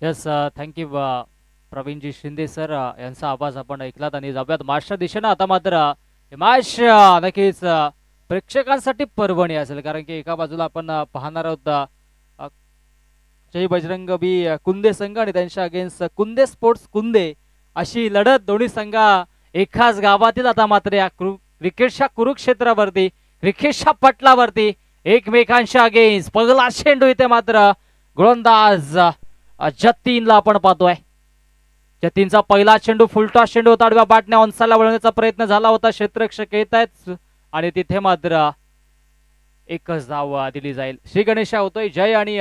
Yes, thank you Pravinji Shinde sir, यांचा आवाज आपण ऐकलात आणि जाऊयात मार्चच्या दिशेनं. आता मात्र हे मार्च नक्कीच प्रेक्षकांसाठी पर्वणी असेल, कारण की एका बाजूला आपण पाहणार आहोत जय बजरंग बी कुंदे संघ आणि त्यांच्या अगेन्स्ट कुंदे स्पोर्ट्स कुंदे अशी लढत. दोन्ही संघ एकाच गावातील आता मात्र या क्रिकेटच्या कुरुक्षेत्रावरती, क्रिकेटच्या पटलावरती एकमेकांच्या अगेन्स्ट. पहिला चेंडू इथे मात्र गोलंदाज जतीनला आपण पाहतोय. जतीनचा पहिला चेंडू फुलटॉस चेंडू होता, आडव्या बॅटने ऑनसाला वळवण्याचा प्रयत्न झाला होता. क्षेत्ररक्षक येत आहेत आणि तिथे मात्र एकच धाव दिली जाईल. श्री गणेशा होतोय. जय आणि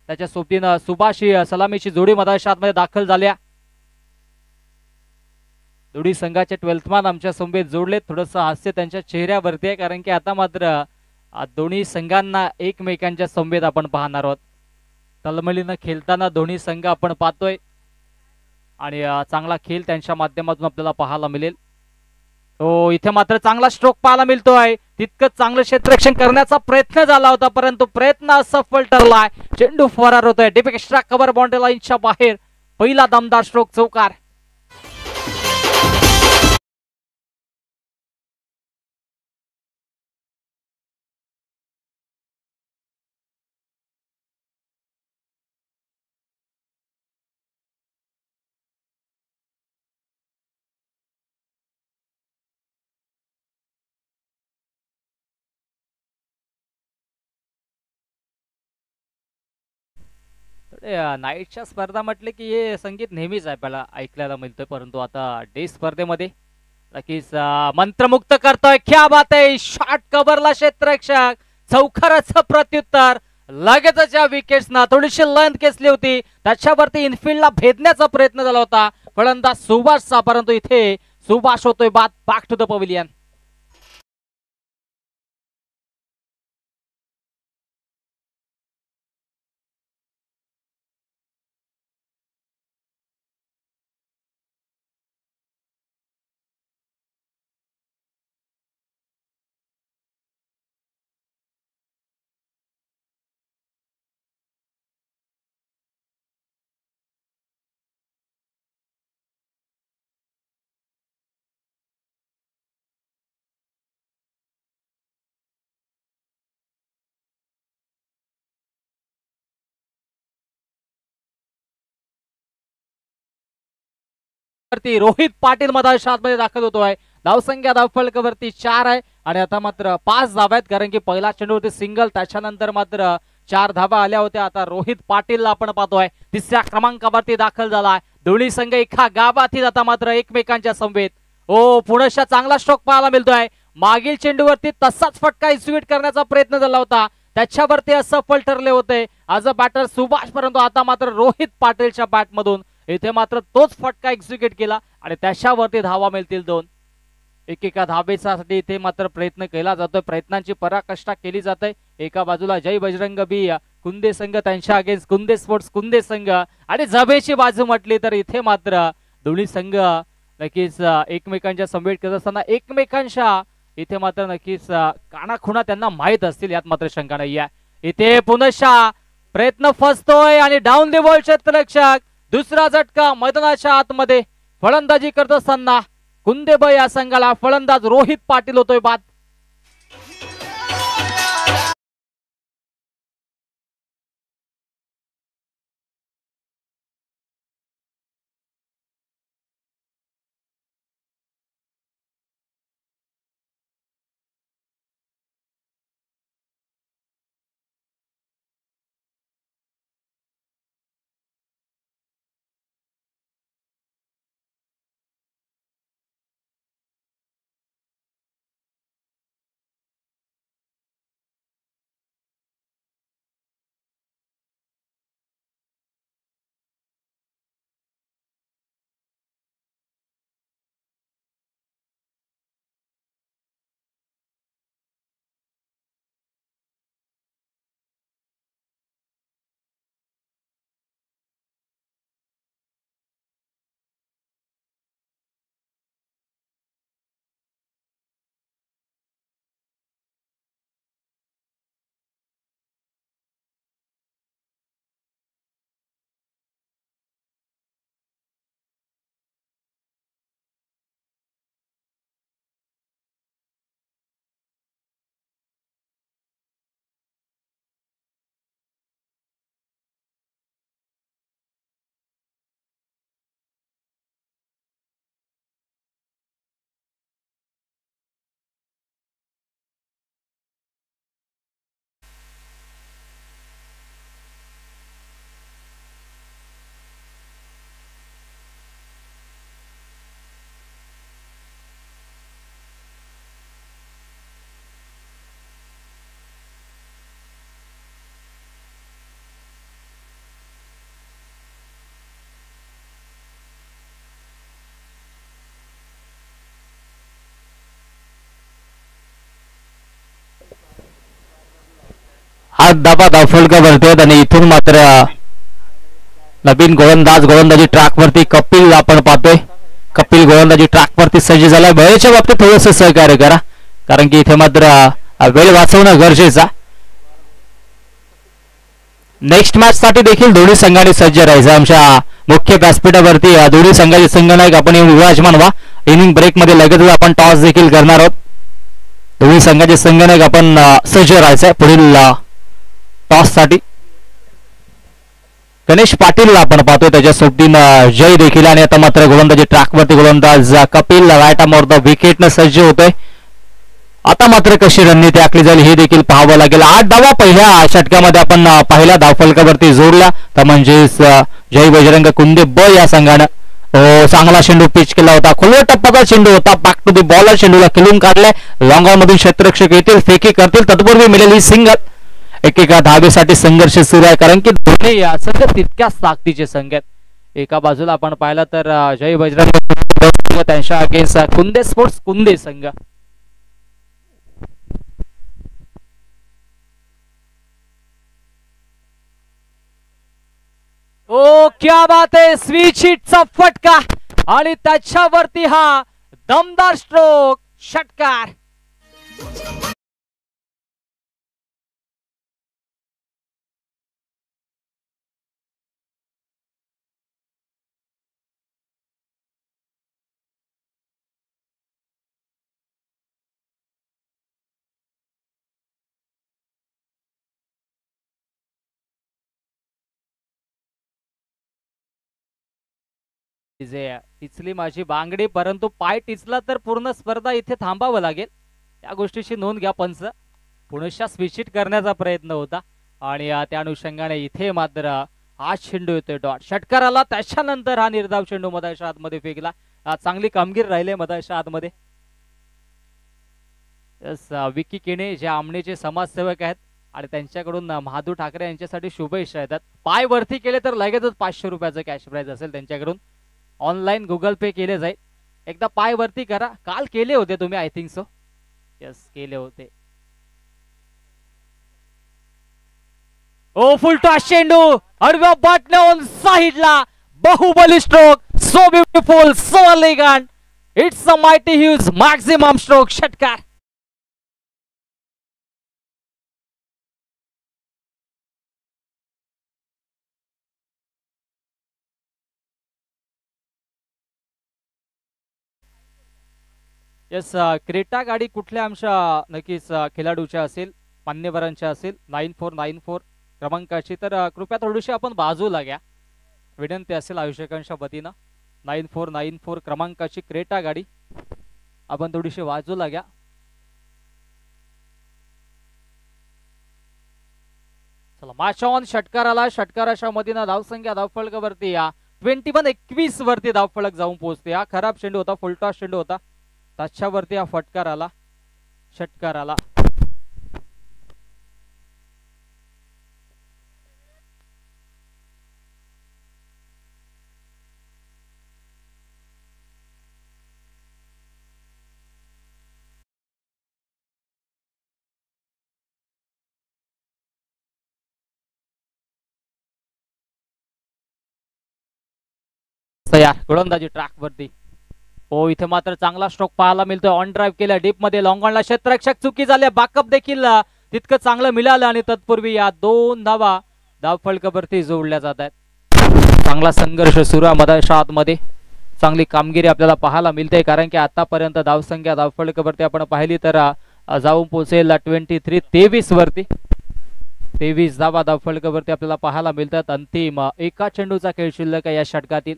त्याच्या सोबतीनं सुभाष सलामीची जोडी मधाशातमध्ये दाखल झाल्या. दोन्ही संघाचे 12th मान आमच्या समवेत जोडले. थोडंसं हास्य त्यांच्या चेहऱ्यावरती आहे, कारण की आता मात्र दोन्ही संघांना एकमेकांच्या समवेत आपण पाहणार आहोत. तळमळीनं खेळताना दोन्ही संघ आपण पाहतोय आणि चांगला खेळ त्यांच्या माध्यमातून आपल्याला पाहायला मिळेल. हो, इथे मात्र चांगला स्ट्रोक पाहायला मिळतोय. तितकं चांगलं क्षेत्ररक्षण करण्याचा प्रयत्न झाला होता, परंतु प्रयत्न असफल ठरलाय. चेंडू फरार होतोय. डीप एक्स्ट्रा कव्हर बाउंड्री लाईनच्या बाहेर. पहिला दमदार स्ट्रोक चौकार. नाईटच्या स्पर्धा म्हटले की हे संगीत नेहमीच आपल्याला ऐकायला मिळतोय, परंतु आता डे स्पर्धेमध्ये नक्कीच मंत्रमुक्त करतोय. क्या बात आहे. शॉर्ट कव्हरला क्षेत्ररक्षक. चौकाराचं प्रत्युत्तर. लगेचच या विकेट्सना थोडीशी लेंथ खेचली होती, त्याच्यावरती इनफिल्डला भेदण्याचा प्रयत्न झाला होता फलंदाज सुभाषचा, परंतु इथे सुभाष होतोय बाद. Back to the pavilion. Rohit Patil मध्ये दाखल होतोय. धावसंख्या धावफलकावरती 4 आहे आणि आता मात्र 5 धावा आहेत, कारण की पहिला चेंडूवरती सिंगल, त्याच्यानंतर मात्र 4 धावा आल्या होत्या. आता रोहित पाटीलला आपण पाहतोय. तिसऱ्या क्रमांकावरती दाखल झालाय. दोन्ही संघ एका गावातील आता मात्र एकमेकांच्या समवेत. ओ, पुनश्च चांगला स्ट्रोक पाहायला मिळतोय. मागील चेंडूवरती तसाच फटका एक्झिक्यूट करण्याचा प्रयत्न झाला होता, त्याच्यावरती असफल ठरले होते आज अ बॅटर सुभाष, परंतु आता मात्र रोहित पाटीलच्या बॅटमधून इथे मात्र तोच फटका एक्झिक्यूट केला आणि त्याच्यावरती धावा मिळतील 2. एकेका धावेसाठी इथे मात्र प्रयत्न केला जातोय. प्रयत्नांची पराकाष्ठा केली जाते. एका बाजूला जय बजरंग बी कुंदे संघ, त्यांच्या अगेन्स्ट कुंदे स्पोर्ट्स कुंदे संघ. आणि जबेची बाजू म्हटली तर इथे मात्र दोन्ही संघ नक्कीच एकमेकांच्या समवेत करत असताना एकमेकांच्या इथे मात्र नक्कीच कानाखुणा त्यांना माहित असतील, यात मात्र शंका नाही आहे. इथे पुनश्च प्रयत्न फसतोय आणि डाऊन द बॉल क्षेत्ररक्षक. दुसरा झटका मैदानाच्या आतमध्ये. फलंदाजी करत असताना कुंदेब या संघाला फलंदाज रोहित पाटील होतोय बाद. 7 धाबा धावफलकावरती आहेत आणि इथून मात्र नवीन गोलंदाजी ट्रॅकवरती कपिल आपण पाहतोय. कपिल गोलंदाजी ट्रॅकवरती सज्ज झाला. वेळेच्या बाबतीत थोडंसं सहकार्य करा, कारण की इथे मात्र वेळ वाचवणं गरजेचा. नेक्स्ट मॅच साठी देखील दोन्ही संघाने सज्ज राहायचं. आमच्या मुख्य व्यासपीठावरती दोन्ही संघाचे संघनायक आपण येऊन विराजमान व्हा. इनिंग ब्रेक मध्ये लगेच आपण टॉस देखील करणार आहोत. दोन्ही संघाचे संघनायक आपण सज्ज राहायचंय पुढील टॉस साठी. गणेश पाटील आपण पाहतोय, त्याच्या सोबतीनं जय देखील. आणि आता मात्र गोलंदाजी ट्रॅकवरती गोलंदाज कपिल राईट आर्मवर द विकेटनं सज्ज होतोय. आता मात्र कशी रणनीती आखली जाईल हे देखील पाहावं लागेल. 8 धावा पहिल्या षटकामध्ये आपण पहिल्या धावफलकावरती जोडला, तर म्हणजेच जय बजरंग कुंदे ब या संघानं चांगला चेंडू पिच केला होता. खोलवर टप्प्याचा चेंडू होता. बॅक टू दी बॉलर चेंडूला खेळून काढलाय. लॉंग ऑन मधून क्षेत्ररक्षक येतील, फेकी करतील, तत्पूर्वी मिळेल ही सिंगल. एकेका धावेसाठी संघर्ष सुरू आहे, कारण की दोन्ही या संघ तितक्याच ताकदीचे संघ आहेत. एका बाजूला आपण पाहिलं तर जय बजरंग त्यांच्या अगेन्स्ट कुंदे स्पोर्ट्स कुंदे संघ. ओ क्या बात आहे, स्विच हिटचा फटका आणि त्याच्यावरती हा दमदार स्ट्रोक, षटकार. टिचली माझी बांगडी, परंतु पाय टिचला तर पूर्ण स्पर्धा इथे थांबावं लागेल. त्या गोष्टीची नोंद घ्या पंच. पुनश्च स्विचिट करण्याचा प्रयत्न होता आणि त्या अनुषंगाने इथे मात्र हा चेंडू येतोय डॉट. षटकाराला त्याच्यानंतर हा निर्धाव चेंडू मधाच्या आतमध्ये फेकला. चांगली कामगिरी राहिली मधाच्या आतमध्ये. विकी केणे जे आमनेचे समाजसेवक आहेत आणि त्यांच्याकडून महादू ठाकरे यांच्यासाठी शुभेच्छा येतात. पाय वरती केले तर लगेचच 500 रुपयाचं कॅश प्राइज असेल त्यांच्याकडून. ऑनलाईन गुगल पे केले जाईल. एकदा पाय वरती करा. काल केले होते तुम्ही, आय थिंक सो. यस, केले होते. ओ फुल टॉस चेंडू आडव्या बटन साइडला. Baahubali stroke, so beautiful, so elegant. It's a mighty huge maximum stroke, षटकार. यस, क्रेटा गाडी कुठल्या आमच्या नक्कीच खेळाडूच्या असेल, मान्यवरांच्या असेल 9494 क्रमांकाची, तर कृपया थोडीशी आपण बाजूला घ्या, विनंती असेल आयोजकांच्या वतीनं. 9494 क्रमांकाची क्रेटा गाडी आपण थोडीशी बाजूला घ्या. चला मॅच ऑन. षटकाराला, षटकाराच्या मधीनं धावसंख्या धावफलकावरती या 21 वरती धावफलक जाऊन पोहोचते. हा खराब चेंडू होता, फुलटॉस चेंडू होता, त्याच्यावरती हा फटकार आला षटकाराला. तयार गोलंदाजी ट्रॅक वरती. हो, इथे मात्र चांगला स्ट्रोक पाहायला मिळतोय. ऑन ड्राईव्ह केला डीप मध्ये, लॉंग ऑनला क्षेत्ररक्षक चुकी झाली. बॅकअप देखील तितकं चांगलं मिळालं आणि तत्पूर्वी या 2 धावा धावफलकावरती जोडल्या जात आहेत. चांगला संघर्ष सुरू आहे मधाच्या आतमध्ये. चांगली कामगिरी आपल्याला पाहायला मिळते, कारण की आतापर्यंत धावसंख्या धावफलकावरती आपण पाहिली तर जाऊन पोहोचेल 23 वरती. 23 धावा धावफलकावरती आपल्याला पाहायला मिळतात. अंतिम एका चेंडूचा खेळ शिल्लक आहे या षटकातील.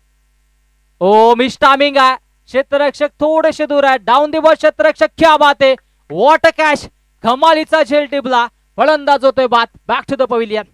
ओ मिस टायमिंग आहे, क्षेत्ररक्षक थोडेसे दूर आहे. डाऊन दी बॉल क्षेत्ररक्षक, क्या बात आहे, व्हॉट अ कॅच. कमालीचा झेल टिपला, फलंदाज होतोय बाद. Back to the pavilion.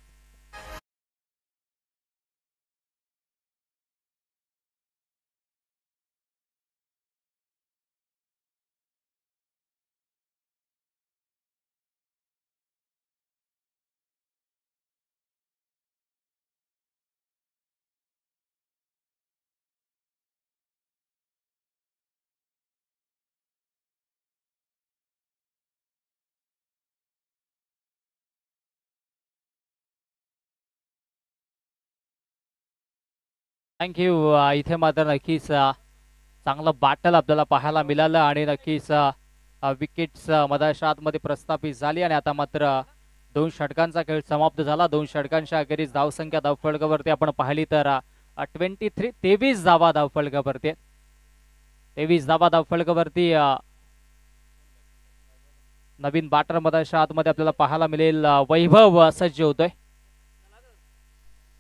Thank you. इथे मात्र नक्कीच चांगलं बॅटल आपल्याला पाहायला मिळालं आणि नक्कीच विकेट्स मधाच्या आतमध्ये प्रस्थापित झाली आणि आता मात्र 2 षटकांचा खेळ समाप्त झाला. 2 षटकांच्या अखेरीस धावसंख्या धावफलकावरती आपण पाहिली तर 23 धावा धावफलकावरती. 23 धावा धावफलकावरती नवीन बॅटर मधाच्या आतमध्ये आपल्याला पाहायला मिळेल. वैभव सज्ज होतोय.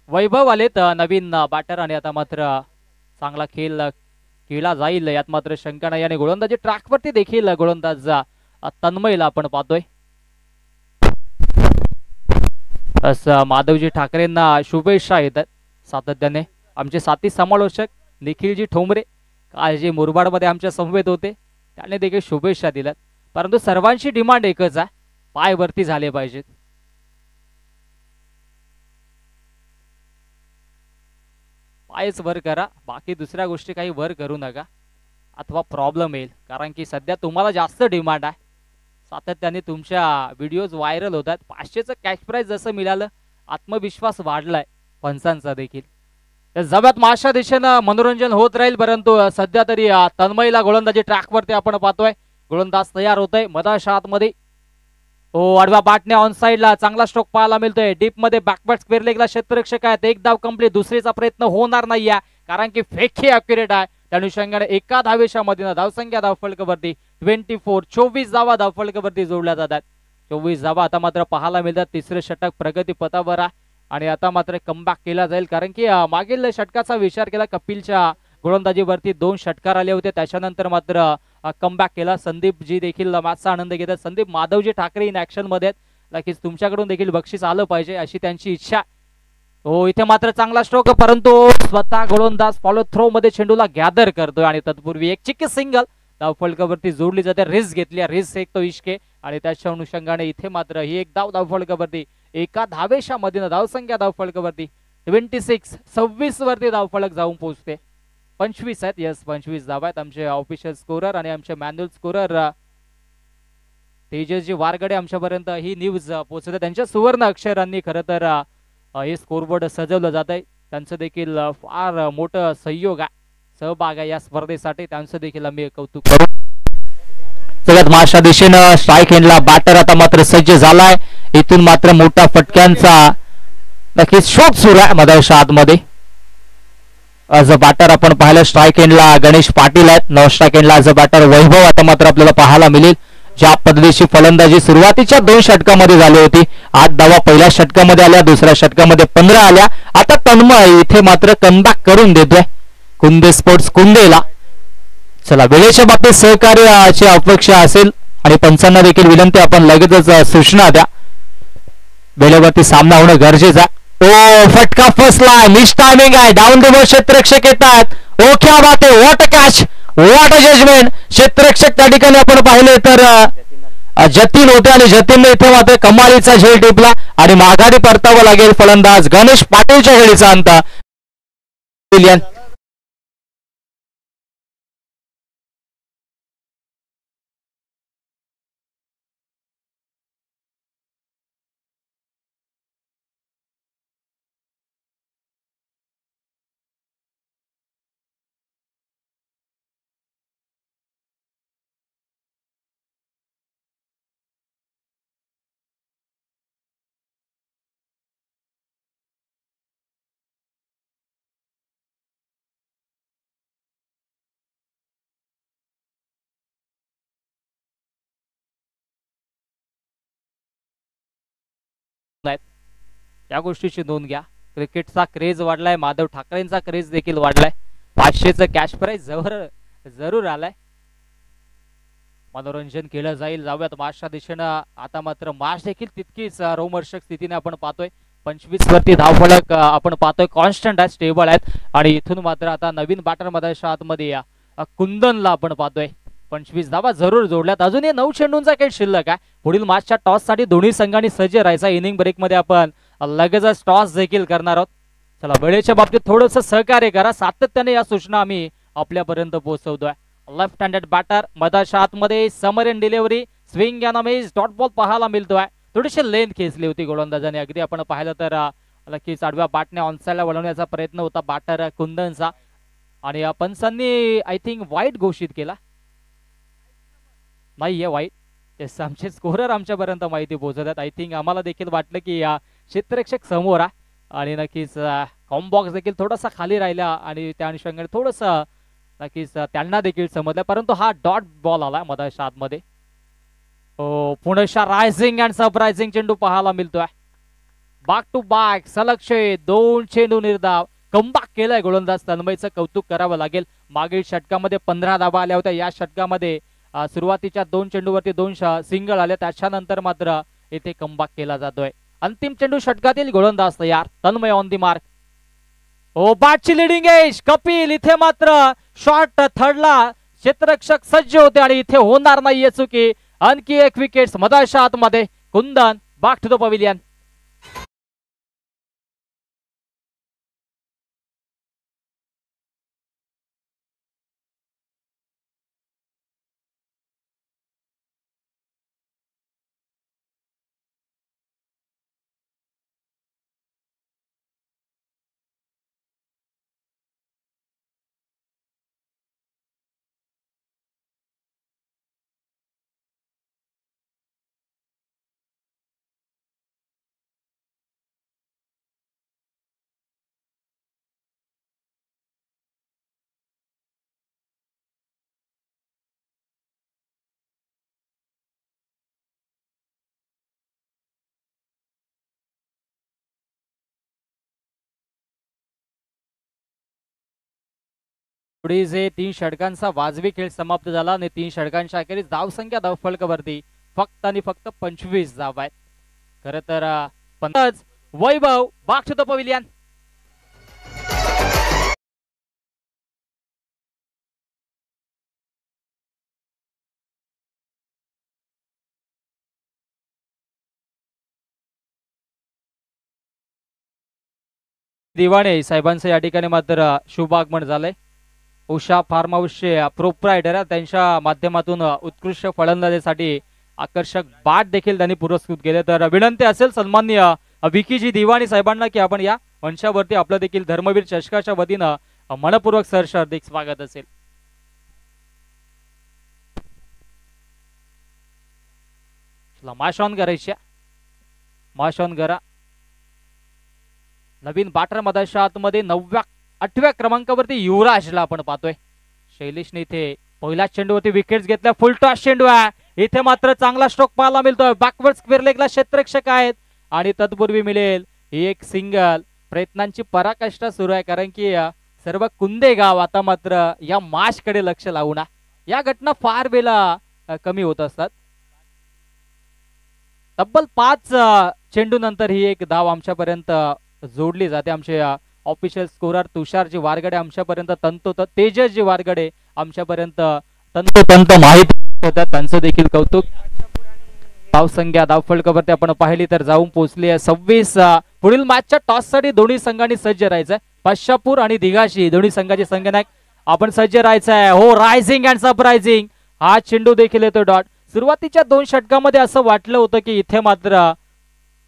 वैभव आलेत नवीन बॅटर आणि आता मात्र चांगला खेळ खेळला जाईल यात मात्र शंका नाही. आणि गोलंदाजी ट्रॅकवरती देखील गोलंदाज तन्मयला आपण पाहतोय. असं माधवजी ठाकरेंना शुभेच्छा येतात सातत्याने. आमचे साथी समालोचक निखिलजी ठोंबरे कालजी मुरबाडमध्ये आमच्या समवेत होते, त्याने देखील शुभेच्छा दिल्यात. परंतु सर्वांची डिमांड एकच आहे, पाय वरती झाले पाहिजेत. पायच वर करा, बाकी दुसऱ्या गोष्टी काही वर करू नका अथवा प्रॉब्लेम येईल. कारण की सध्या तुम्हाला जास्त डिमांड आहे. सातत्याने तुमच्या व्हिडिओज व्हायरल होतात. 500चं कॅश प्राइज जसं मिळालं आत्मविश्वास वाढलाय पंचांचा देखील. तर जव्यात माशा दिशेनं मनोरंजन होत राहील. परंतु सध्या तरी तन्मयला गोलंदाजी ट्रॅकवरती आपण पाहतोय. गोलंदाज तयार होतोय मधाच्या आतमध्ये. आडव्या बॅटने ऑन साइडला चांगला स्ट्रोक पाहायला मिळतोय. डीप मध्ये बॅकवर्ड स्क्वेअर लेगला क्षेत्ररक्षक आहेत. एक धाव कंप्लीट. दुसरीचा प्रयत्न होणार नाहीये कारण की फेक ही अॅक्युरेट आहे. त्या अनुषंगाने एका धावेच्या मधीनं धावसंख्या धावफलकावरती 24 धावा धावफलकावरती जोडल्या जातात. 24 धावा आता मात्र पाहायला मिळतात. तिसरे षटक प्रगती पथावर आहे आणि आता मात्र कमबॅक केला जाईल. कारण की मागील षटकाचा विचार केला कपिलच्या गोलंदाजीवरती 2 षटकार आले होते, त्याच्यानंतर मात्र कमबॅक केला. संदीप जी देखील मॅचचा आनंद घेतात. संदीप माधवजी ठाकरे इन ऍक्शन मध्ये नक्कीच तुमच्याकडून देखील बक्षीस आलं पाहिजे अशी त्यांची इच्छा. इथे मात्र चांगला स्ट्रोक, परंतु स्वतः गोलंदाज फॉलो थ्रो मध्ये चेंडूला गॅदर करतोय आणि तत्पूर्वी एक चिक्की सिंगल धावफलकावरती जोडली जाते. रिस्क घेतली, रिस्क एक तो इश्के आणि त्याच्या अनुषंगाने इथे मात्र ही एक धाव धावफलकावरती एका धावेच्या मधीनं धावसंख्या धावफलकावरती 26 वरती धावफलक जाऊन पोहोचते. 25 आहेत. यस 25 धावा आहेत. आमचे ऑफिशियल स्कोरर आणि आमचे मॅन्युअल स्कोरर तेजसजी वारगडे आमच्यापर्यंत ही न्यूज पोहोचते. त्यांच्या सुवर्ण अक्षरांनी खरं तर हे स्कोरबोर्ड सजवलं जात आहे. त्यांचं देखील फार मोठं सहयोग आहे, सहभाग आहे या स्पर्धेसाठी. त्यांचं देखील आम्ही कौतुक करू. सगळ्यात माशा दिशेनं स्ट्राईक एंडला बॅटर आता मात्र सज्ज झालाय. इथून मात्र मोठा फटक्यांचा नक्कीच शोध सुरू आहे मधाच्या आतमध्ये. ॲज अ बॅटर आपण पाहिलं स्ट्राईक एंडला गणेश पाटील आहेत. नॉन स्ट्राईक एंडला ॲज अ बॅटर वैभव आता मात्र आपल्याला पाहायला मिळेल. ज्या पद्धतीची फलंदाजी सुरुवातीच्या 2 षटकामध्ये झाली होती, 8 धावा पहिल्या षटकामध्ये आल्या, दुसऱ्या षटकामध्ये 15 आल्या. आता तन्मय इथे मात्र कमबॅक करून देतोय कुंदे स्पोर्ट्स कुंदेला. चला वेळेच्या बाबतीत सहकार्याची अपेक्षा असेल आणि पंचांना देखील विनंती, आपण लगेचच सूचना द्या. वेळेवरती सामना होणं गरजेचं आहे. फटका फसला, मिस टायमिंग आहे. डाऊन द बॉल क्षेत्ररक्षक येतात. क्या बात आहे, what a catch, what a judgment. क्षेत्ररक्षक त्या ठिकाणी आपण पाहिले तर जतीन होते आणि जतीनने इथे मात्र कमालीचा झेल टिपला आणि माघारी परतावं लागेल फलंदाज गणेश पाटीलच्या खेळीचा अंत. या गोष्टीची नोंद घ्या. क्रिकेटचा क्रेज वाढलाय, माधव ठाकरेंचा क्रेज देखील वाढलाय. 500चं कॅश प्राइज जरूर आलाय. मनोरंजन केलं जाईल. जाऊयात मार्चच्या दिशेनं. आता मात्र मार्च देखील तितकीच रोमहर्षक स्थितीने आपण पाहतोय. 25 वरती धावफलक आपण पाहतोय कॉन्स्टंट आहे, स्टेबल आहेत. आणि इथून मात्र आता नवीन बॅटर मधाच्या आतमध्ये कुंदनला आपण पाहतोय. 25 धावा जरूर जोडल्यात. अजूनही 9 चेंडूंचा खेळ शिल्लक आहे. पुढील मॅचच्या टॉस साठी दोन्ही संघांनी सज्ज राहायचा. इनिंग ब्रेक मध्ये आपण लगेचच टॉस देखील करणार आहोत. चला वेळेच्या बाबतीत थोडस सहकार्य करा. सातत्याने या सूचना आम्ही आपल्यापर्यंत पोहोचवतोय. लेफ्ट हँडेड बॅटर मधाच्या आतमध्ये समर in delivery swing and miss dot ball पाहायला मिळतोय. थोडीशी लेंथ खेचली होती गोलंदाजाने. अगदी आपण पाहिलं तर नक्कीच आडव्या बॅटने ऑनसाइडला वळवण्याचा प्रयत्न होता बॅटर कुंदनचा आणि पंचांनी आय थिंक वाईट घोषित केला नाहीये वाईट. तेच आमचे स्कोरर आमच्यापर्यंत माहिती पोहोचवतात. आय थिंक आम्हाला देखील वाटलं की या क्षेत्ररक्षक समोर आणि नक्कीच कॉम्बॉक्स देखील थोडासा खाली राहिला आणि त्या अनुषंगाने थोडस नक्कीच त्यांना देखील समजलं परंतु हा डॉट बॉल आला मधाच्या आतमध्ये. पुणेशा रायझिंग अँड सरप्रायझिंग चेंडू पाहायला मिळतोय. बॅक टू बॅक सलग 2 चेंडू निर्धाव कमबॅक केलाय गोलंदाज तन्मयचं कौतुक करावं लागेल. मागील षटकामध्ये 15 धावा आल्या होत्या. या षटकामध्ये सुरुवातीच्या 2 चेंडूवरती 2 सिंगल आले त्याच्यानंतर मात्र इथे कमबॅक केला जातोय. अंतिम चेंडू षटकातील गोलंदाज तयार तन्मय ऑन दी मार्क. बॅटची लिडिंग एज कपिल इथे मात्र शॉट थर्डला क्षेत्ररक्षक सज्ज होते आणि इथे होणार नाहीये चुकी. आणखी एक विकेट मधाच्या आतमध्ये कुंदन बॅक टू द पविलियन. पुढे 3 षटकांचा वाजवी खेळ समाप्त झाला आणि 3 षटकांच्या अखेरीस धावसंख्या धावफलकावरती फक्त आणि फक्त 25 धावा आहेत. खरं तर वैभव back to the pavilion. Diwane साहेबांचं या ठिकाणी मात्र शुभ आगमन झालंय. उषा फार्म हाऊसचे प्रोप्रायटर त्यांच्या माध्यमातून उत्कृष्ट फलंदाजीसाठी आकर्षक बॅट देखील त्यांनी पुरस्कृत केले. तर विनंती असेल सन्माननीय विकीजी दिवाणी साहेबांना की आपण या मंचावरती आपलं देखील धर्मवीर चषकाच्या वतीनं मनपूर्वक सहर्ष हार्दिक स्वागत असेल. माशॉन करायच्या माशॉन करा. नवीन बॅटर मधाच्या आतमध्ये 8व्या क्रमांकावरती युवराजला आपण पाहतोय. शैलेशने इथे पहिल्या चेंडूवरती विकेट्स घेतल्या. फुल टॉस चेंडू आहे. इथे मात्र चांगला स्ट्रोक पाहायला मिळतोय. बॅकवर्ड स्क्वेअर लेगला क्षेत्ररक्षक आहेत आणि तत्पूर्वी मिळेल एक सिंगल. प्रयत्नांची पराकाष्ठा सुरू आहे कारण की सर्व कुंदे गाव आता मात्र या माशकडे लक्ष लावून या घटना फार वेळा कमी होत असतात. तब्बल 5 चेंडू नंतर ही एक धाव आमच्यापर्यंत जोडली जाते. आमचे ऑफिशियल स्कोरर तुषारजी वारगडे आमच्यापर्यंत तंतोत तेजसजी वारगडे आमच्यापर्यंत तंतोतंत माहिती होतात. त्यांचं देखील कौतुक. धावसंख्या धावफलकावरती आपण पाहिली तर जाऊन पोहोचली आहे 26. पुढील मॅचच्या टॉस साठी दोन्ही संघांनी सज्ज राहायचंय. पाशापूर आणि दिघाशी दोन्ही संघाचे संघनायक आपण सज्ज राहायचंय. हो रायझिंग अँड सरप्रायझिंग हा चेंडू देखील येतो डॉट. सुरुवातीच्या 2 षटकामध्ये असं वाटलं होतं की इथे मात्र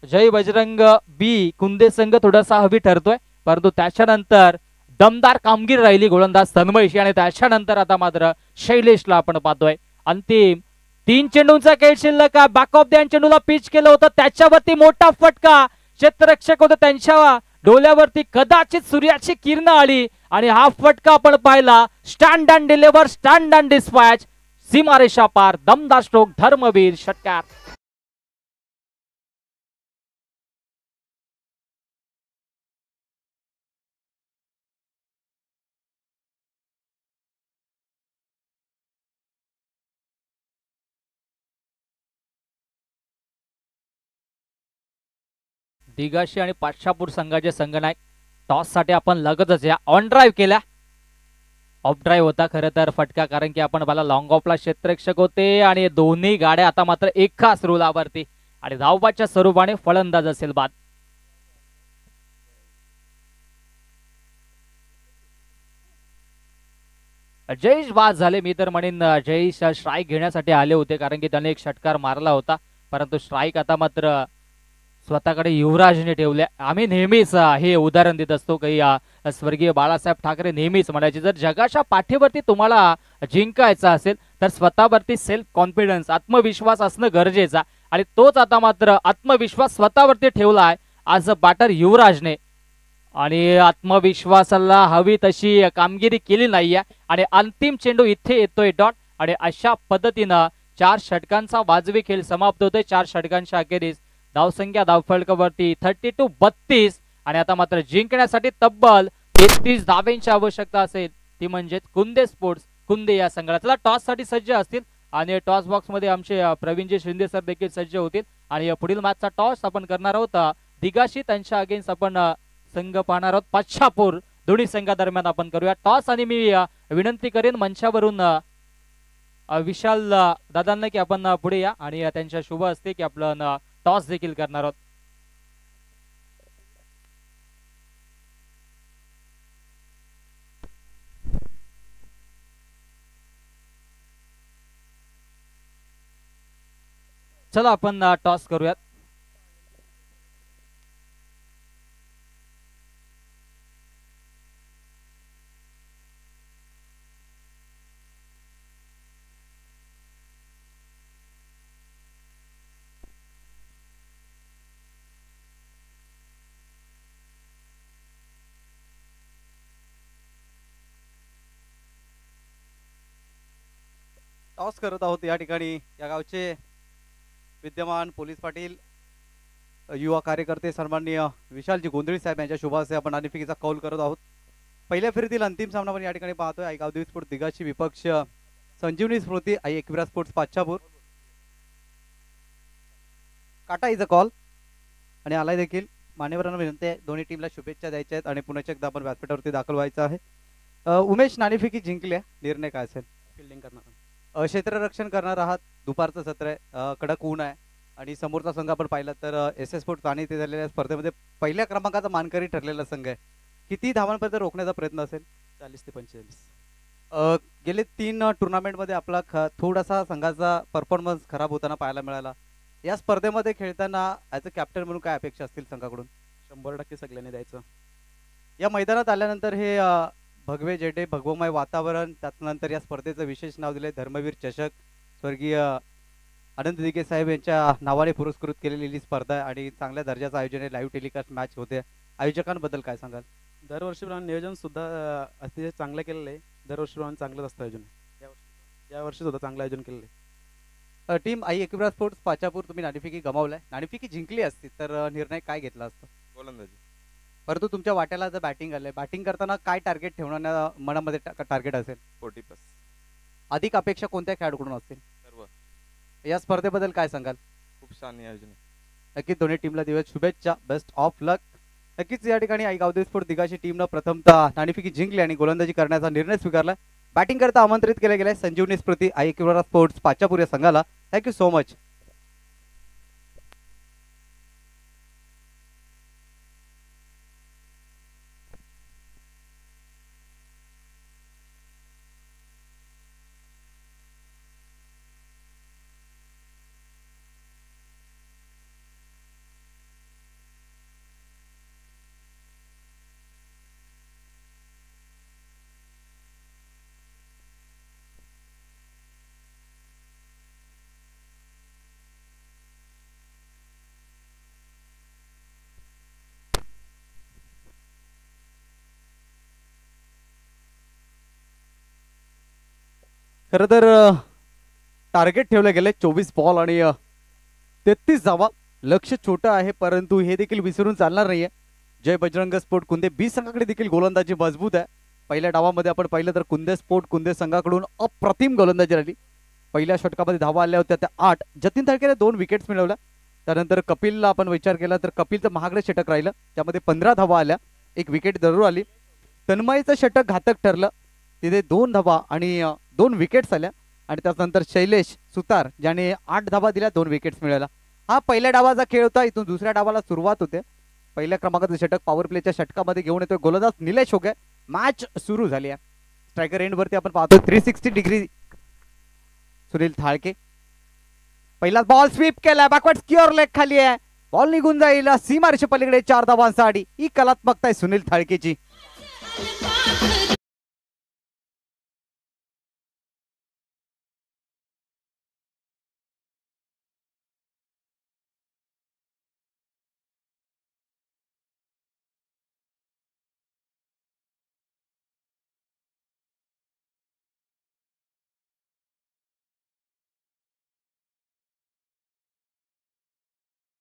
जय बजरंग बी कुंदे संघ थोडासा हवी ठरतोय परंतु त्याच्यानंतर दमदार कामगिरी राहिली गोलंदाज तन्मयशी आणि त्याच्यानंतर आता मात्र शैलेशला आपण पाहतोय. अंतिम 3 चेंडूंचा खेळ शिल्लक. बॅक ऑफ द एंड चेंडूला पिच केलं होतं त्याच्यावरती मोठा फटका. क्षेत्ररक्षक होतं त्यांच्या डोल्यावरती कदाचित सूर्याची किरण आली आणि हा फटका आपण पाहिला. Stand and deliver stand and dispatch सीमारेषा पार. दमदार स्ट्रोक धर्मवीर षटकार. दिघाशी आणि पाशापूर संघाचे संघनायक टॉस साठी आपण लगतच या ऑन ड्राईव्ह केल्या. ऑफ ड्राईव्ह होता खरं तर फटका कारण की आपण मला लॉंग ऑफला क्षेत्ररक्षक होते आणि दोन्ही गाड्या आता मात्र एकाच रुलावरती आणि धावबाच्या स्वरूपाने फलंदाज असेल बाद. जयेश बाद झाले. मी तर म्हणेन जयेश स्ट्राईक घेण्यासाठी आले होते कारण की त्याने एक षटकार मारला होता परंतु स्ट्राईक आता मात्र स्वतःकडे युवराजने ठेवले. आम्ही नेहमीच हे उदाहरण देत असतो की स्वर्गीय बाळासाहेब ठाकरे नेहमीच म्हणायचे, जर जगाच्या पाठीवरती तुम्हाला जिंकायचं असेल तर स्वतःवरती सेल्फ कॉन्फिडन्स, आत्मविश्वास असणं गरजेचं, आणि तोच आता मात्र आत्मविश्वास स्वतःवरती ठेवला आहे आज बॅटर युवराजने, आणि आत्मविश्वासाला हवी तशी कामगिरी केली नाहीये, आणि अंतिम चेंडू इथे येतोय डॉट, आणि अशा पद्धतीनं 4 षटकांचा वाजवी खेळ समाप्त होतोय. 4 षटकांच्या अखेरीस धावसंख्या धावफलकावरती 32-32, आणि आता मात्र जिंकण्यासाठी तब्बल 33 धाव्यांची आवश्यकता असेल, ती म्हणजे कुंदे स्पोर्ट्स कुंदे या संघाला. चला टॉस साठी सज्ज असतील, आणि टॉस बॉक्स मध्ये आमचे प्रवीणजी शिंदे सर देखील सज्ज होतील, आणि पुढील मॅचचा टॉस आपण करणार आहोत दिगाशी त्यांच्या अगेन्स्ट आपण संघ पाहणार आहोत पाच्छापूर. दोन्ही संघादरम्यान आपण करूया टॉस, आणि मी विनंती करेन मंचावरून विशाल दादांना की आपण पुढे या, आणि त्यांच्या शुभ असते की आपण टॉस देखील करणार आहोत. चला आपण टॉस करूयात. टॉस करत आहोत या ठिकाणी. या गावचे विद्यमान पोलीस पाटील, युवा कार्यकर्ते सन्माननीय विशालजी गोंधळी साहेब यांच्या शुभासे आपण नाणेफेकीचा कौल करत आहोत. पहिल्या फेरीतील अंतिम सामना आपण या ठिकाणी पाहतोय. आई गावदेवी स्पोर्ट्स दिगाची विपक्ष संजीवनी स्मृती आई एकविरा स्पोर्ट्स पाच्छापूर. काटा इज अ कॉल, आणि आलाय देखील. मान्यवरांना विनंती आहे दोन्ही टीमला शुभेच्छा द्यायच्या आहेत, आणि पुन्हा एकदा आपण व्यासपीठावरती दाखल व्हायचं आहे. उमेश नाणेफेकी जिंकल्या, निर्णय काय असेल? फिल्डिंग करणार, क्षेत्ररक्षण करणार आहात. दुपारचं सत्र आहे, कडक ऊन आहे, आणि समोरचा संघ आपण पाहिला तर एस एस स्पोर्ट्स ठाणे ते झालेल्या स्पर्धेमध्ये पहिल्या क्रमांकाचा मानकरी ठरलेला संघ आहे. किती धावांपर्यंत रोखण्याचा प्रयत्न असेल? 40 ते 45. गेले 3 टुर्नामेंटमध्ये आपला थोडासा संघाचा परफॉर्मन्स खराब होताना पाहायला मिळाला. या स्पर्धेमध्ये खेळताना ॲज अ कॅप्टन म्हणून काय अपेक्षा असतील संघाकडून? 100% सगळ्यांनी द्यायचं. या मैदानात आल्यानंतर हे भगवे जेडे भगवमय वातावरण, त्यानंतर या स्पर्धेचं विशेष नाव दिले धर्मवीर चषक, स्वर्गीय आनंद दिगे साहेब यांच्या नावाने पुरस्कृत केलेली स्पर्धा आहे, आणि चांगल्या दर्जाचं आयोजन आहे. लाईव्ह टेलिकास्ट मॅच होते. आयोजकांबद्दल काय सांगाल? दरवर्षीप्रमाणे नियोजन सुद्धा अतिशय चांगलं केलेलं आहे. दरवर्षीप्रमाणे चांगलंच असतं आयोजन. यावर्षी सुद्धा चांगलं आयोजन केलेलं आहे. टीम आई एकविरा स्पोर्ट्स पाच्छापूर, तुम्ही नाणेफेकी गमावलाय. नाणेफेकी जिंकली असती तर निर्णय काय घेतला असता? गोलंदाजी. परंतु तुमच्या वाट्याला जर बॅटिंग आलंय, बॅटिंग करताना काय टार्गेट ठेवण्याच्या मनामध्ये टार्गेट असेल? 40+. अधिक अपेक्षा कोणत्या खेळाडूकडून असतील? सर्व. या स्पर्धेबद्दल काय सांगाल? खूप छान नियोजन आहे. नक्कीच दोन्ही टीमला दिवस शुभेच्छा, बेस्ट ऑफ लक. नक्कीच या ठिकाणी आई गावदेवी स्पोर्ट्स दिगाची टीमनं प्रथमतः नाणेफेकी जिंकली आणि गोलंदाजी करण्याचा निर्णय स्वीकारला. बॅटिंग करता आमंत्रित केले गेले संजीवनी स्मृती आई एकविरा स्पोर्ट्स पाच्छापूर या संघाला. Thank you so much. खरं तर टार्गेट ठेवले गेले 24 बॉल आणि 33 धावा. लक्ष छोटं आहे, परंतु हे देखील विसरून चालणार नाहीये. जय बजरंग स्पोर्ट कुंदे बी संघाकडे देखील गोलंदाजी मजबूत आहे. पहिल्या डावामध्ये आपण पाहिलं तर कुंदे स्पोर्ट कुंदे संघाकडून अप्रतिम गोलंदाजी राहिली. पहिल्या षटकामध्ये धावा आल्या होत्या त्या 8. जतीन तडकेने 2 विकेट्स मिळवल्या. त्यानंतर कपिलला आपण विचार केला तर कपिलचं महागडे षटक राहिलं, त्यामध्ये 15 धावा आल्या, 1 विकेट जरूर आली. तन्मयचं षटक घातक ठरलं, तिथे 2 धावा आणि 2 विकेट्स आल्या. आणि त्यानंतर शैलेश सुतार ज्याने 8 धावा दिल्या, 2 विकेट्स मिळाल्या. हा पहिल्या डावाचा खेळ होता. इथून दुसऱ्या डावाला सुरुवात होते. पहिल्या क्रमांकाचं षटक पॉवर प्लेच्या षटकामध्ये घेऊन येतोय गोलंदाज निलेश होगे. मॅच सुरू झाली आहे. स्ट्रायकर एंड वरती आपण पाहतोय 360 डिग्री सुनील थाळके. पहिला बॉल स्वीप केला, बॅकवर्ड स्क्युअर लेग खाली आहे. बॉल निघून जाईल सीमारेषे पलीकडे 4 धावांसाठी. ही कलात्मकता आहे सुनील थाळकेची.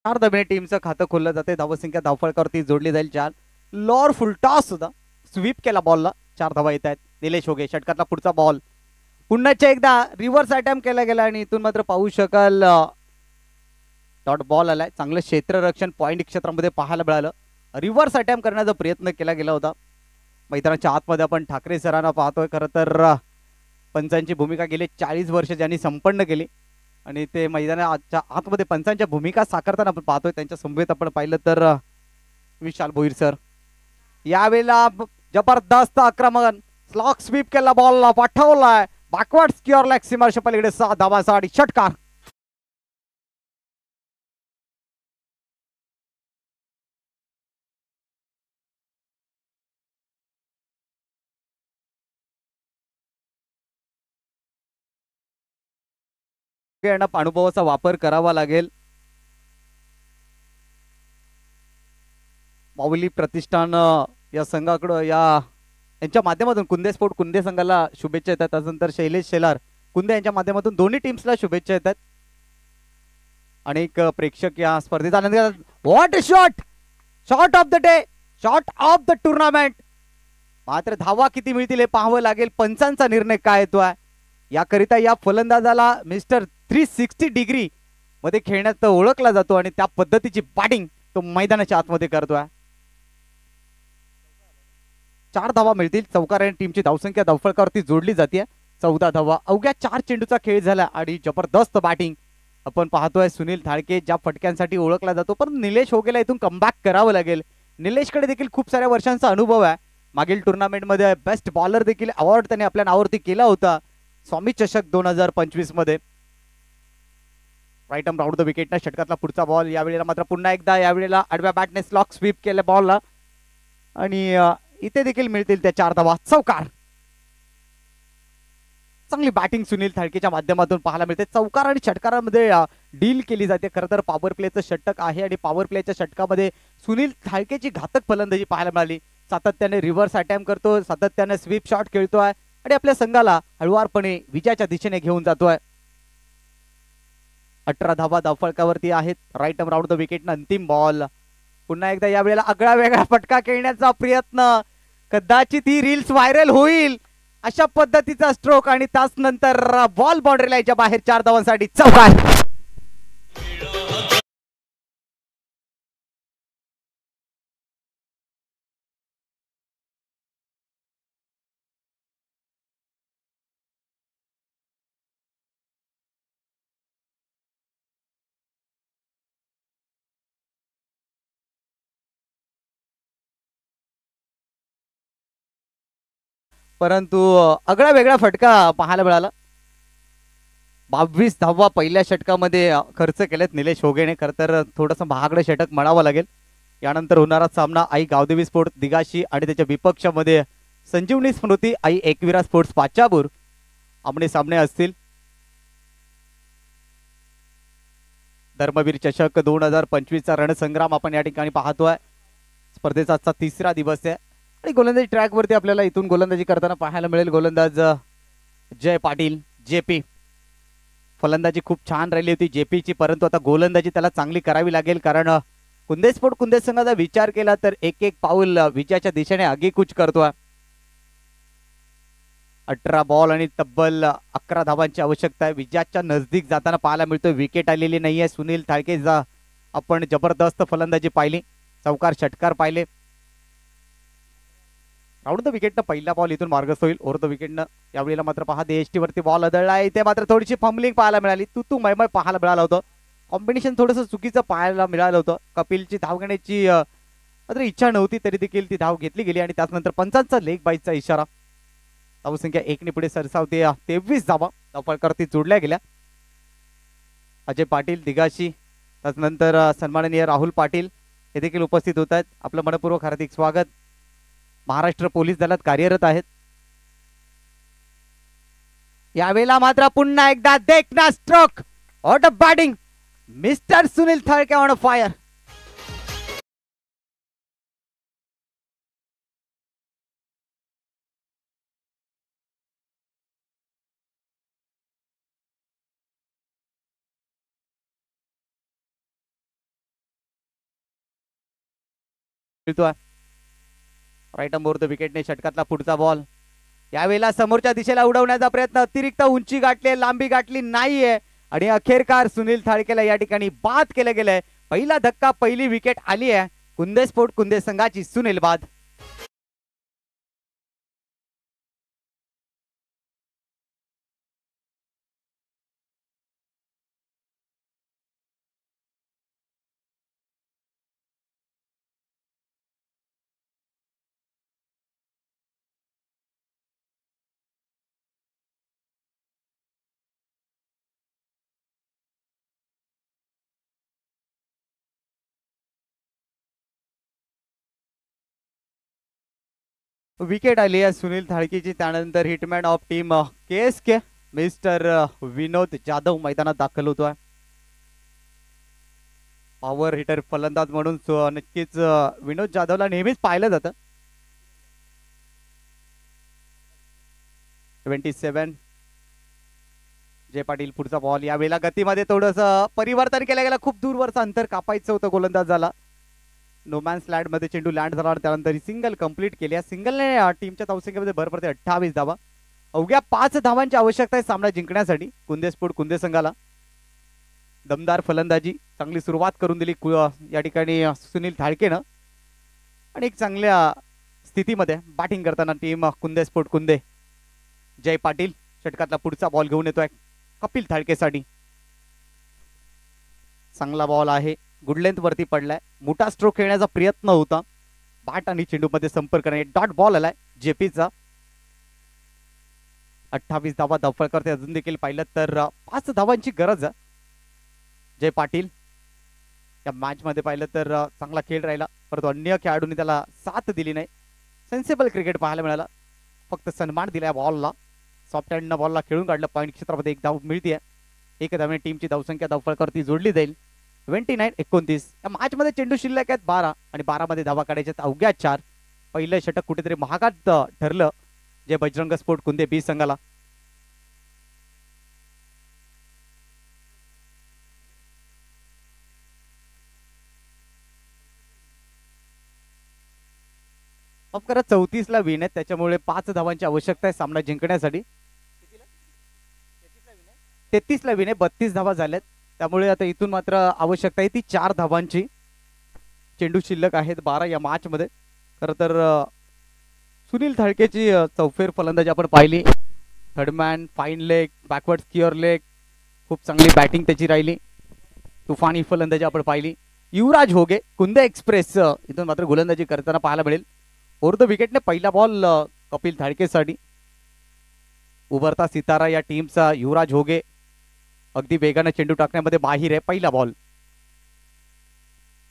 चार धाब्याने टीमचं खातं खोललं जाते. धावसंख्या धावफळकावरती जोडली जाईल 4. लॉर फुलटॉस सुद्धा स्वीप केला बॉलला. 4 धावा येत आहेत. निलेश होगे षटकातला पुढचा बॉल पुन्हा एकदा रिव्हर्स अटॅम्प्ट केला गेला आणि इथून मात्र पाहू शकाल डॉट बॉल आलाय. चांगलं क्षेत्ररक्षण पॉइंट क्षेत्रामध्ये पाहायला मिळालं. रिव्हर्स अटॅम्प्ट करण्याचा प्रयत्न केला गेला होता. मैदानाच्या आतमध्ये आपण ठाकरे सरांना पाहतोय. खरं तर पंचांची भूमिका गेले 40 वर्ष ज्यांनी संपन्न केली आणि ते मैदानाच्या आतमध्ये पंचांच्या भूमिका साकारताना आपण पाहतोय. त्यांच्या समवेत आपण पाहिलं तर विशाल भोईर सर. यावेळेला जबरदस्त आक्रमण स्लॉक स्वीप केला बॉलला पाठवलाय बॅकवर्ड स्क्युअर लेग सीमारेषे पलीकडे 6 धावांसाठी षटकार. अनुभवाचा वापर करावा लागेल. माऊली प्रतिष्ठान या संघाकडं यांच्या माध्यमातून कुंदे स्पोर्ट कुंदे संघाला शुभेच्छा येतात. त्यानंतर शैलेश शेलार कुंदे यांच्या माध्यमातून दोन्ही टीम्सला शुभेच्छा येतात. अनेक प्रेक्षक या स्पर्धेचा आनंद घेतात. What shot shot of the day shot of the tournament. मात्र धावा किती मिळतील हे पाहावं लागेल. पंचांचा निर्णय काय येतोय याकरिता या फलंदाजाला मिस्टर 360 डिग्री मध्ये खेळण्यात ओळखला जातो आणि त्या पद्धतीची बॅटिंग तो मैदानाच्या आतमध्ये करतोय. 4 धावा मिळतील. चौकार टीमची धावसंख्या धावफळकावरती जोडली जाते. 14 धावा अवघ्या 4 चेंडूचा खेळ झाला आणि जबरदस्त बॅटिंग आपण पाहतोय. सुनील थाळके ज्या फटक्यांसाठी ओळखला जातो पण निलेश होगेला इथून कमबॅक करावं लागेल. निलेशकडे देखील खूप साऱ्या वर्षांचा अनुभव आहे. मागील टुर्नामेंटमध्ये बेस्ट बॉलर देखील अवॉर्ड त्याने आपल्या नावावरती केला होता स्वामी चषक 2025 मध्ये. राईट आर्म राऊंड द विकेटनं षटकातला पुढचा बॉल. यावेळेला मात्र पुन्हा एकदा यावेळेला आडव्या बॅटने स्लॉक स्वीप केल्या बॉलला आणि इथे देखील मिळतील त्या 4 धावा. चौकार. चांगली बॅटिंग सुनील थाळकेच्या माध्यमातून पाहायला मिळते. चौकार आणि षटकारामध्ये डील केली जाते. खरं तर पॉवर प्लेचं षटक आहे आणि पॉवर प्लेच्या षटकामध्ये सुनील थाळकेची घातक फलंदाजी पाहायला मिळाली. सातत्याने रिव्हर्स अटॅम्प्ट करतो, सातत्याने स्वीप शॉट खेळतोय आणि आपल्या संघाला हळुवारपणे विजयाच्या दिशेने घेऊन जातोय. 18 धावा धावफळकावरती आहेत. राईट आर्म राऊंड द विकेटनं अंतिम बॉल. पुन्हा एकदा यावेळेला आगळा वेगळा फटका खेळण्याचा प्रयत्न. कदाचित ही रील्स व्हायरल होईल अशा पद्धतीचा स्ट्रोक आणि त्यानंतर बॉल बाउंड्री लाईनच्या बाहेर 4 धावांसाठी चौकार. परंतु आगळा वेगळा फटका पाहायला मिळाला. 22 धावा पहिल्या षटकामध्ये खर्च केलेत निलेश होगेने. खरं तर थोडंसं महागडं षटक म्हणावं लागेल. यानंतर होणारा सामना आई गावदेवी स्पोर्ट्स दिगाशी आणि त्याच्या विपक्षामध्ये संजीवनी स्मृती आई एकविरा स्पोर्ट्स पाचापूर आमने सामने असतील. धर्मवीर चषक 2025चा रणसंग्राम आपण या ठिकाणी पाहतोय. स्पर्धेचा आजचा 3रा दिवस आहे आणि गोलंदाजी ट्रॅक वरती आपल्याला इथून गोलंदाजी करताना पाहायला मिळेल गोलंदाज जय पाटील जेपी. फलंदाजी खूप छान राहिली होती जेपीची, परंतु आता गोलंदाजी त्याला चांगली करावी लागेल कारण कुंदे स्पोर्ट कुंदे संघाचा विचार केला तर एक एक पाऊल विजयाच्या दिशेने आगेकूच करतोय. 18 बॉल आणि तब्बल 11 धावांची आवश्यकता आहे. विजयाच्या नजदीक जाताना पाहायला मिळतोय. विकेट आलेली नाहीये. सुनील थाळके आपण जबरदस्त फलंदाजी पाहिली. चौकार षटकार पाहिले. राऊंड द विकेटनं पहिला बॉल इथून मार्गस्थ होईल. ओव्हर द विकेटनं यावेळेला मात्र पहा देएसटी वरती बॉल आदळला आहे. इथे मात्र थोडीशी फंबलिंग पाहायला मिळाली. तू मयमय पाहायला मिळालं होतं. कॉम्बिनेशन थोडंसं चुकीचं पाहायला मिळालं होतं. कपिलची धाव घेण्याची मात्र इच्छा नव्हती तरी देखील ती धाव घेतली गेली आणि त्यानंतर पंचांचा लेग बाईचा इशारा. धावसंख्या 1 ने पुढे सरसावते. 23 धावा धावफळकावरती जोडल्या गेल्या. अजय पाटील दिगाशी त्यानंतर सन्माननीय राहुल पाटील हे देखील उपस्थित होत आहेत. आपलं मनपूर्वक हार्दिक स्वागत. महाराष्ट्र पोलीस दलात कार्यरत आहेत. यावेळेला मात्र पुन्हा एकदा देखना stroke out of batting Mr Sunil Thalke on fire. Right अंबोर द विकेटने षटकातला पुढचा बॉल. यावेळेला समोरच्या दिशेला उडवण्याचा प्रयत्न, अतिरिक्त उंची गाठली, लांबी गाठली नाहीये आणि अखेरकार सुनील थाळकेला या ठिकाणी बाद केलं गेलंय. पहिला धक्का, पहिली विकेट आली आहे कुंदे स्पोर्ट कुंदे संघाची. सुनील बाद. विकेट आली आहे सुनील थाळकेची. त्यानंतर hitman of team KSK Mr Vinod Jadhav मैदानात दाखल होतोय. पॉवर हिटर फलंदाज म्हणून नक्कीच विनोद जाधवला नेहमीच पाहिलं जातं. 27 जय पाटील पुढचा बॉल. यावेळेला गतीमध्ये थोडस परिवर्तन केलं गेलं, खूप दूरवरचं अंतर कापायचं होतं, गोलंदाज झाला. नोमॅन स्लॅड मध्ये चेंडू लँड झाला, त्यानंतर सिंगल कंप्लीट केली. सिंगलने टीमच्या धावसंख्येमध्ये भर पडते 28 धावा. अवघ्या 5 धावांची आवश्यकता आहे सामना जिंकण्यासाठी कुंदे स्पोर्ट कुंदे संघाला. दमदार फलंदाजी, चांगली सुरुवात करून दिली या ठिकाणी सुनील थाळकेनं आणि एक चांगल्या स्थितीमध्ये बॅटिंग करताना टीम कुंदे स्पोर्ट कुंदे. जय पाटील षटकातला पुढचा बॉल घेऊन येतोय कपिल थाळकेसाठी. चांगला बॉल आहे, गुड लेंथ वरती पडलाय. मोठा स्ट्रोक खेळण्याचा प्रयत्न होता, बॅट आणि चेंडू मध्ये संपर्क नाही. डॉट बॉल आलाय जेपीचा. 28 धावा धावफळ करते. अजून देखील पाहिलं तर 5 धावांची गरज आहे. जय पाटील या मॅच मध्ये पाहिलं तर चांगला खेळ राहिला, परंतु अन्य खेळाडूंनी त्याला साथ दिली नाही. सेन्सिबल क्रिकेट पाहायला मिळाला, फक्त सन्मान दिलाय बॉलला. सॉफ्ट हँड बॉलला खेळून काढलं. पॉईंट क्षेत्रामध्ये एक धाव मिळते. एक धावाने टीमची धावसंख्या धावफळकावरती जोडली जाईल. 29-29. या मॅच मध्ये चेंडू शिल्लक आहेत 12 आणि 12 मध्ये धावा काढायच्या अवघ्या 4. पहिलं षटक कुठेतरी महागात ठरलं जे बजरंग स्पोर्ट कुंदे बी संघाला. माफ करा, 34ला विन आहेत, त्याच्यामुळे 5 धावांची आवश्यकता आहे सामना जिंकण्यासाठी. 33ला विन आहे, 32 धावा झाल्यात, त्यामुळे आता इथून मात्र आवश्यकता आहे ती 4 धावांची. चेंडू शिल्लक आहेत 12 या मॅच मध्ये. खरं तर सुनील थाळकेची चौफेर फलंदाजी आपण पाहिली. Third man, fine leg, backward square leg, खूप चांगली बॅटिंग त्याची राहिली. तुफानी फलंदाजी आपण पाहिली. युवराज होगे कुंदे एक्सप्रेस इथून मात्र गोलंदाजी करताना पाहायला मिळेल. ओव्हर द विकेटने पहिला बॉल कपिल थाळकेसाठी. उभरता सितारा या टीमचा युवराज होगे अगदी वेगाने चेंडू टाकण्यामध्ये माहिर आहे.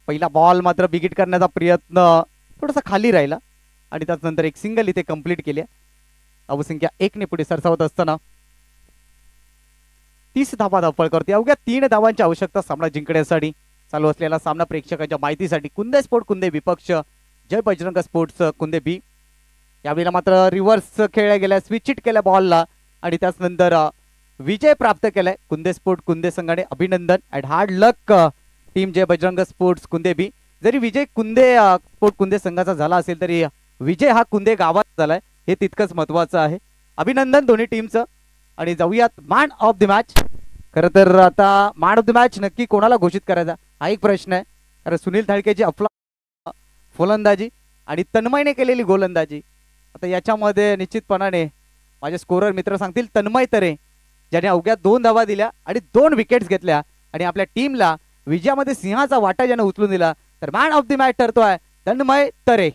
पहिला बॉल मात्र बिगिट करण्याचा प्रयत्न थोडासा खाली राहिला आणि त्यानंतर एक सिंगल इथे कंप्लीट केली. धावसंख्या 1 ने पुढे सरसावत असताना 30 धावा धावफळ करते. अवघ्या 3 धावांची आवश्यकता सामना जिंकण्यासाठी. चालू असलेला सामना प्रेक्षकांच्या माहितीसाठी कुंदे स्पोर्ट कुंदे विपक्ष जय बजरंग स्पोर्ट्स कुंदे बी. यावेळेला मात्र रिव्हर्स खेळल्या गेल्या, स्विच हिट केल्या बॉलला आणि त्यानंतर विजय प्राप्त केलाय कुंदे स्पोर्ट कुंदे संघाने. अभिनंदन and hard luck team Jai Bajrang sports Kunde B. जरी विजय कुंदे स्पोर्ट कुंदे संघाचा झाला असेल तरी विजय हा कुंदे गावात झालाय, हे तितकंच महत्वाचं आहे. अभिनंदन दोन्ही टीमचं. आणि जाऊयात मॅन ऑफ द मॅच. खरं तर आता मॅन ऑफ द मॅच नक्की कोणाला घोषित करायचा हा एक प्रश्न आहे. कारण सुनील थाळकेची अफला फलंदाजी आणि तन्मयने केलेली गोलंदाजी, आता याच्यामध्ये निश्चितपणाने माझे स्कोरर मित्र सांगतील तन्मय तरे, ज्याने अवघ्या 2 धावा दिल्या आणि 2 विकेट्स घेतल्या आणि आपल्या टीमला विजयामध्ये सिंहाचा वाटा ज्याने उचलून दिला, तर मॅन ऑफ द मॅच ठरतोय तन्मय तरे.